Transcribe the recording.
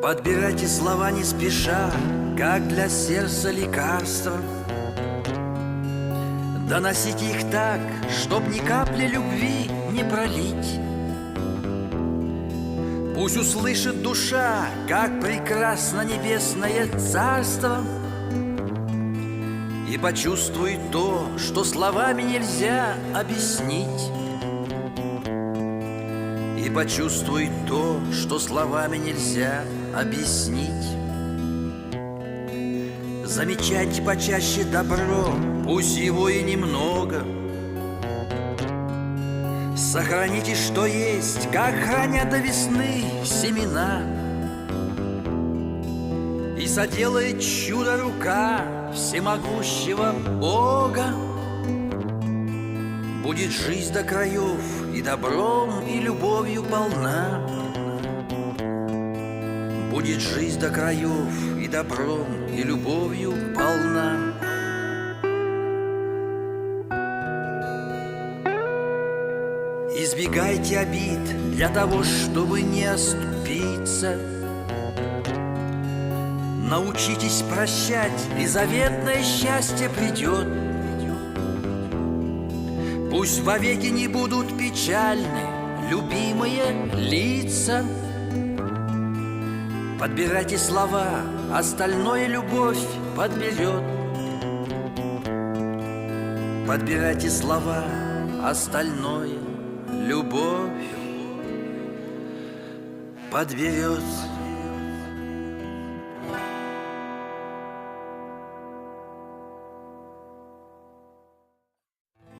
Подбирайте слова не спеша, как для сердца лекарства. Доносите их так, чтоб ни капли любви не пролить. Пусть услышит душа, как прекрасно небесное царство, и почувствует то, что словами нельзя объяснить. И почувствует то, что словами нельзя объяснить. Замечайте почаще добро, пусть его и немного. Сохраните, что есть, как хранят до весны семена. И соделает чудо рука всемогущего Бога. Будет жизнь до краев и добром, и любовью полна. Будет жизнь до краев и добром, и любовью полна. Избегайте обид для того, чтобы не оступиться. Научитесь прощать, и заветное счастье придет. Пусть вовеки не будут печальны любимые лица. Подбирайте слова, остальное любовь подберет. Подбирайте слова, остальное любовь подберет.